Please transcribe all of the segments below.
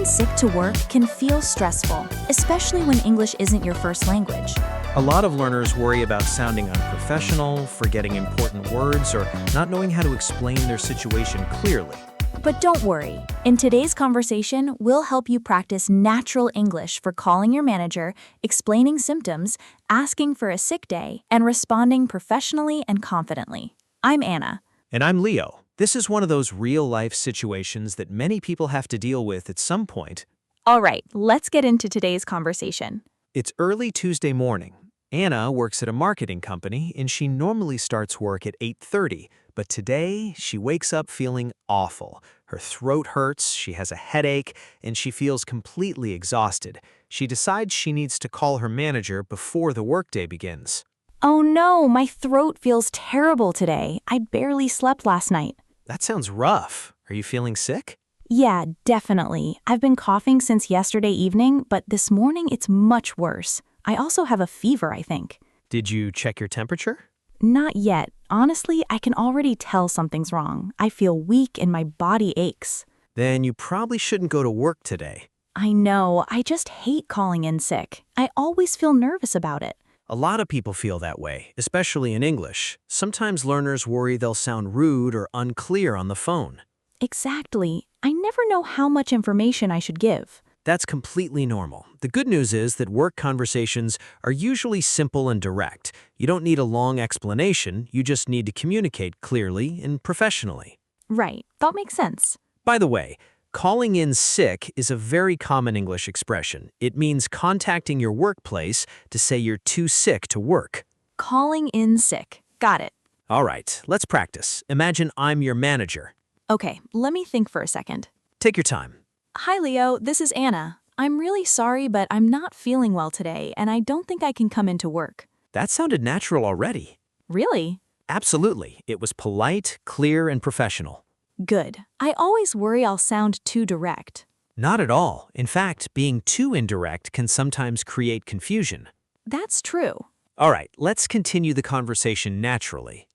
in sick to work can feel stressful, especially when English isn't your first language. A lot of learners worry about sounding unprofessional, forgetting important words, or not knowing how to explain their situation clearly. But don't worry. In today's conversation, we'll help you practice natural English for calling your manager, explaining symptoms, asking for a sick day, and responding professionally and confidently. I'm Anna. And I'm Leo. This is one of those real-life situations that many people have to deal with at some point. All right, let's get into today's conversation. It's early Tuesday morning. Anna works at a marketing company, and she normally starts work at 8:30. But today, she wakes up feeling awful. Her throat hurts, she has a headache, and she feels completely exhausted. She decides she needs to call her manager before the workday begins. Oh no, my throat feels terrible today. I barely slept last night. That sounds rough. Are you feeling sick? Yeah, definitely. I've been coughing since yesterday evening, but this morning it's much worse. I also have a fever, I think. Did you check your temperature? Not yet. Honestly, I can already tell something's wrong. I feel weak and my body aches. Then you probably shouldn't go to work today. I know, I just hate calling in sick. I always feel nervous about it. A lot of people feel that way, especially in English. Sometimes learners worry they'll sound rude or unclear on the phone. Exactly. I never know how much information I should give. That's completely normal. The good news is that work conversations are usually simple and direct. You don't need a long explanation, you just need to communicate clearly and professionally. Right, that makes sense. By the way, calling in sick is a very common English expression. It means contacting your workplace to say you're too sick to work. Calling in sick. Got it. All right, let's practice. Imagine I'm your manager. Okay, let me think for a second. Take your time. Hi, Leo. This is Anna. I'm really sorry, but I'm not feeling well today, and I don't think I can come into work. That sounded natural already. Really? Absolutely. It was polite, clear, and professional. Good. I always worry I'll sound too direct. Not at all. In fact, being too indirect can sometimes create confusion. That's true. All right, let's continue the conversation naturally.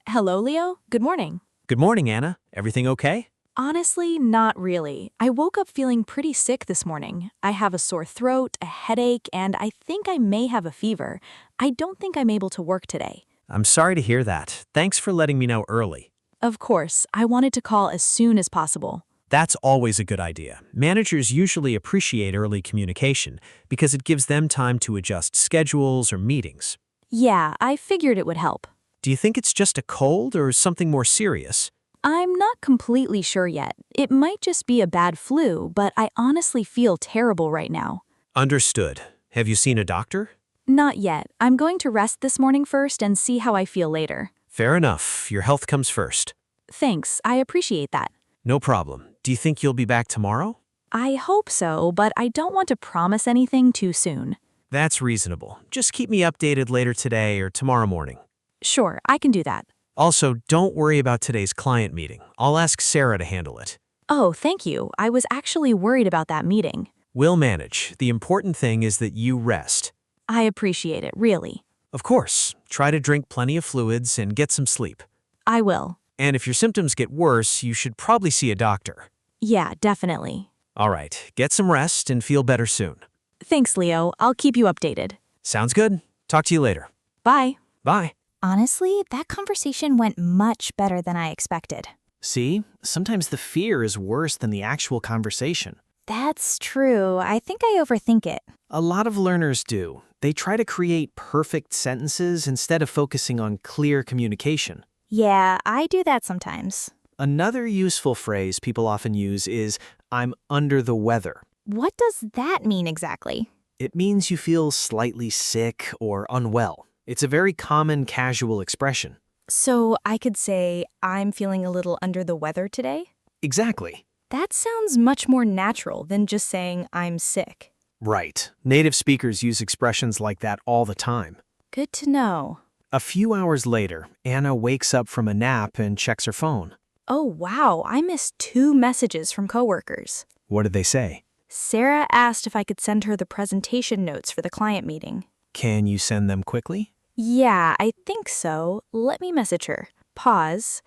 Hello, Leo. Good morning. Good morning, Anna. Everything okay? Honestly, not really. I woke up feeling pretty sick this morning. I have a sore throat, a headache, and I think I may have a fever. I don't think I'm able to work today. I'm sorry to hear that. Thanks for letting me know early. Of course, I wanted to call as soon as possible. That's always a good idea. Managers usually appreciate early communication because it gives them time to adjust schedules or meetings. Yeah, I figured it would help. Do you think it's just a cold or something more serious? I'm not completely sure yet. It might just be a bad flu, but I honestly feel terrible right now. Understood. Have you seen a doctor? Not yet. I'm going to rest this morning first and see how I feel later. Fair enough. Your health comes first. Thanks, I appreciate that. No problem. Do you think you'll be back tomorrow? I hope so, but I don't want to promise anything too soon. That's reasonable. Just keep me updated later today or tomorrow morning. Sure, I can do that. Also, don't worry about today's client meeting. I'll ask Sarah to handle it. Oh, thank you. I was actually worried about that meeting. We'll manage. The important thing is that you rest. I appreciate it, really. Of course, try to drink plenty of fluids and get some sleep. I will. And if your symptoms get worse, you should probably see a doctor. Yeah, definitely. All right, get some rest and feel better soon. Thanks, Leo. I'll keep you updated. Sounds good. Talk to you later. Bye. Bye. Honestly, that conversation went much better than I expected. See, sometimes the fear is worse than the actual conversation. That's true. I think I overthink it. A lot of learners do. They try to create perfect sentences instead of focusing on clear communication. Yeah, I do that sometimes. Another useful phrase people often use is, "I'm under the weather." What does that mean exactly? It means you feel slightly sick or unwell. It's a very common casual expression. So I could say, I'm feeling a little under the weather today? Exactly. That sounds much more natural than just saying, I'm sick. Right. Native speakers use expressions like that all the time. Good to know. A few hours later, Anna wakes up from a nap and checks her phone. Oh, wow, I missed 2 messages from coworkers. What did they say? Sarah asked if I could send her the presentation notes for the client meeting. Can you send them quickly? Yeah, I think so. Let me message her. Pause.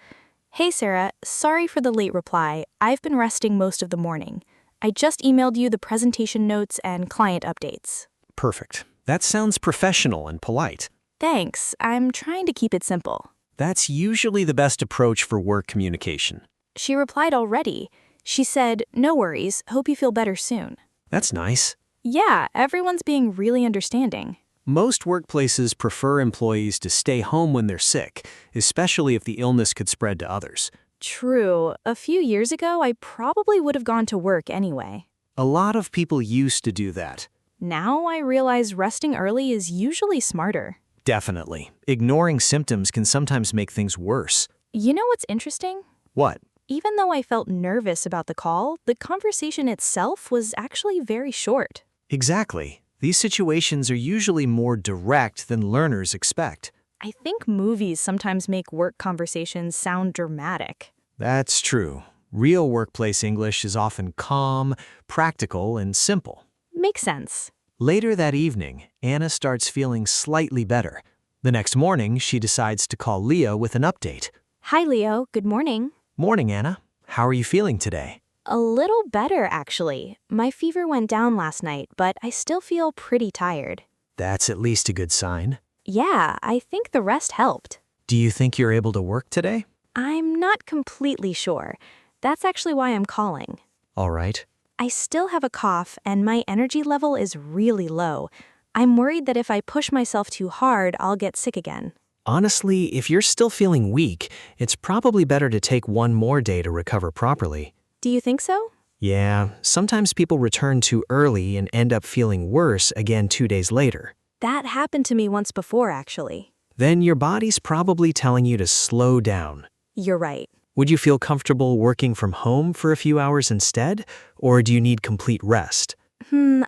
Hey Sarah, sorry for the late reply. I've been resting most of the morning. I just emailed you the presentation notes and client updates. Perfect. That sounds professional and polite. Thanks, I'm trying to keep it simple. That's usually the best approach for work communication. She replied already. She said, "No worries, hope you feel better soon." That's nice. Yeah, everyone's being really understanding. Most workplaces prefer employees to stay home when they're sick, especially if the illness could spread to others. True, a few years ago, I probably would have gone to work anyway. A lot of people used to do that. Now I realize resting early is usually smarter. Definitely. Ignoring symptoms can sometimes make things worse. You know what's interesting? What? Even though I felt nervous about the call, the conversation itself was actually very short. Exactly. These situations are usually more direct than learners expect. I think movies sometimes make work conversations sound dramatic. That's true. Real workplace English is often calm, practical, and simple. Makes sense. Later that evening, Anna starts feeling slightly better. The next morning, she decides to call Leah with an update. Hi Leo, good morning. Morning, Anna. How are you feeling today? A little better, actually. My fever went down last night, but I still feel pretty tired. That's at least a good sign. Yeah, I think the rest helped. Do you think you're able to work today? I'm not completely sure. That's actually why I'm calling. All right. I still have a cough, and my energy level is really low. I'm worried that if I push myself too hard, I'll get sick again. Honestly, if you're still feeling weak, it's probably better to take one more day to recover properly. Do you think so? Yeah, sometimes people return too early and end up feeling worse again 2 days later. That happened to me once before, actually. Then your body's probably telling you to slow down. You're right. Would you feel comfortable working from home for a few hours instead, or do you need complete rest?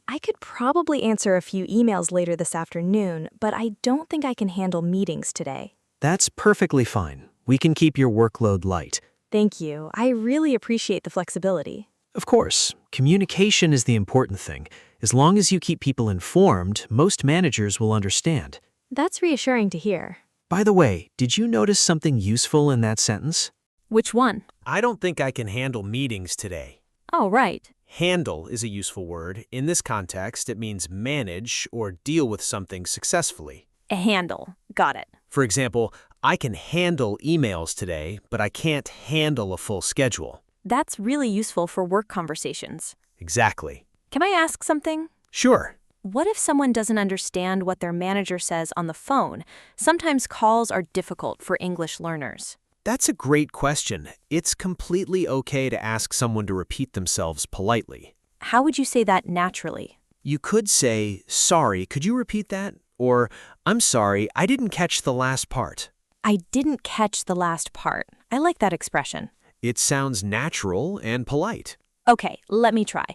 I could probably answer a few emails later this afternoon, but I don't think I can handle meetings today. That's perfectly fine. We can keep your workload light. Thank you. I really appreciate the flexibility. Of course, communication is the important thing. As long as you keep people informed, most managers will understand. That's reassuring to hear. By the way, did you notice something useful in that sentence? Which one? I don't think I can handle meetings today. Oh, right. Handle is a useful word. In this context, it means manage or deal with something successfully. A handle. Got it. For example, I can handle emails today, but I can't handle a full schedule. That's really useful for work conversations. Exactly. Can I ask something? Sure. What if someone doesn't understand what their manager says on the phone? Sometimes calls are difficult for English learners. That's a great question. It's completely okay to ask someone to repeat themselves politely. How would you say that naturally? You could say, "Sorry, could you repeat that?" Or, "I'm sorry, I didn't catch the last part." I didn't catch the last part. I like that expression. It sounds natural and polite. Okay, let me try.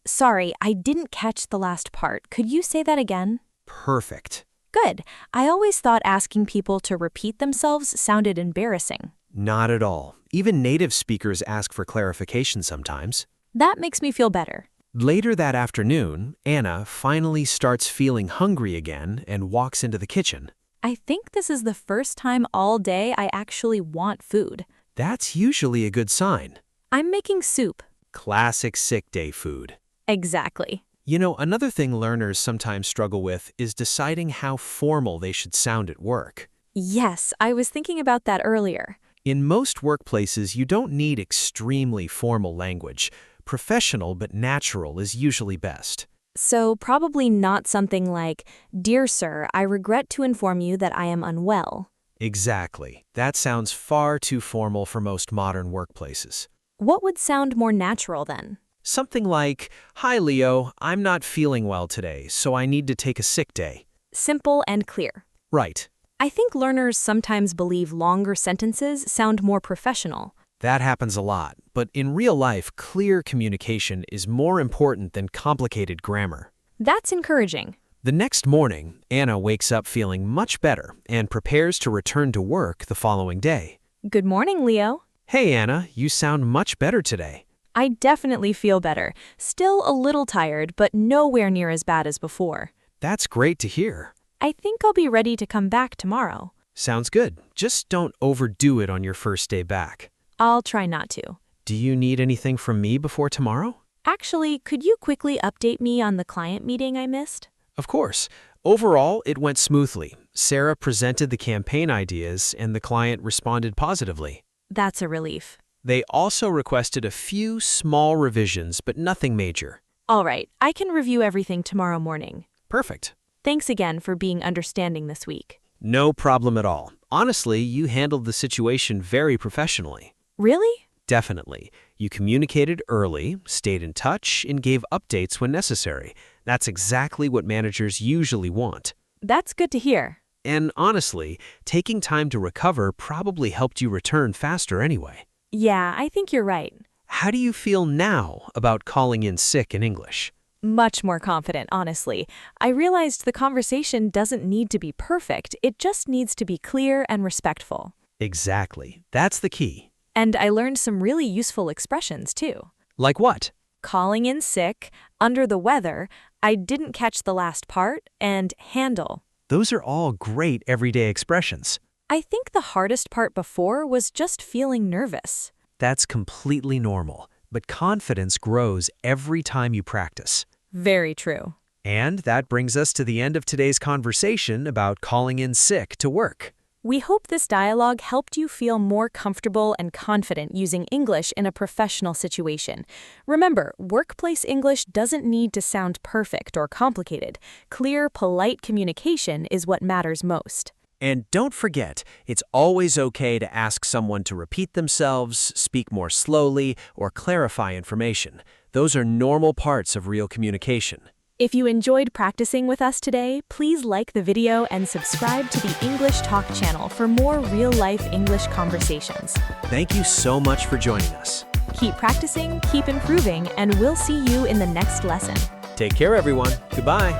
Sorry, I didn't catch the last part. Could you say that again? Perfect. Good. I always thought asking people to repeat themselves sounded embarrassing. Not at all. Even native speakers ask for clarification sometimes. That makes me feel better. Later that afternoon, Anna finally starts feeling hungry again and walks into the kitchen. I think this is the first time all day I actually want food. That's usually a good sign. I'm making soup. Classic sick day food. Exactly. You know, another thing learners sometimes struggle with is deciding how formal they should sound at work. Yes, I was thinking about that earlier. In most workplaces, you don't need extremely formal language. Professional but natural is usually best. So probably not something like, "Dear sir, I regret to inform you that I am unwell." Exactly. That sounds far too formal for most modern workplaces. What would sound more natural then? Something like, "Hi Leo, I'm not feeling well today, so I need to take a sick day." Simple and clear. Right. I think learners sometimes believe longer sentences sound more professional. That happens a lot, but in real life, clear communication is more important than complicated grammar. That's encouraging. The next morning, Anna wakes up feeling much better and prepares to return to work the following day. Good morning, Leo. Hey Anna, you sound much better today. I definitely feel better. Still a little tired, but nowhere near as bad as before. That's great to hear. I think I'll be ready to come back tomorrow. Sounds good. Just don't overdo it on your first day back. I'll try not to. Do you need anything from me before tomorrow? Actually, could you quickly update me on the client meeting I missed? Of course. Overall, it went smoothly. Sarah presented the campaign ideas, and the client responded positively. That's a relief. They also requested a few small revisions, but nothing major. All right, I can review everything tomorrow morning. Perfect. Thanks again for being understanding this week. No problem at all. Honestly, you handled the situation very professionally. Really? Definitely. You communicated early, stayed in touch, and gave updates when necessary. That's exactly what managers usually want. That's good to hear. And honestly, taking time to recover probably helped you return faster anyway. Yeah, I think you're right. How do you feel now about calling in sick in English? Much more confident, honestly. I realized the conversation doesn't need to be perfect, it just needs to be clear and respectful. Exactly. That's the key. And I learned some really useful expressions, too. Like what? Calling in sick, under the weather, I didn't catch the last part, and handle. Those are all great everyday expressions. I think the hardest part before was just feeling nervous. That's completely normal, but confidence grows every time you practice. Very true. And that brings us to the end of today's conversation about calling in sick to work. We hope this dialogue helped you feel more comfortable and confident using English in a professional situation. Remember, workplace English doesn't need to sound perfect or complicated. Clear, polite communication is what matters most. And don't forget, it's always okay to ask someone to repeat themselves, speak more slowly, or clarify information. Those are normal parts of real communication. If you enjoyed practicing with us today, please like the video and subscribe to the English Talk channel for more real-life English conversations. Thank you so much for joining us. Keep practicing, keep improving, and we'll see you in the next lesson. Take care, everyone. Goodbye.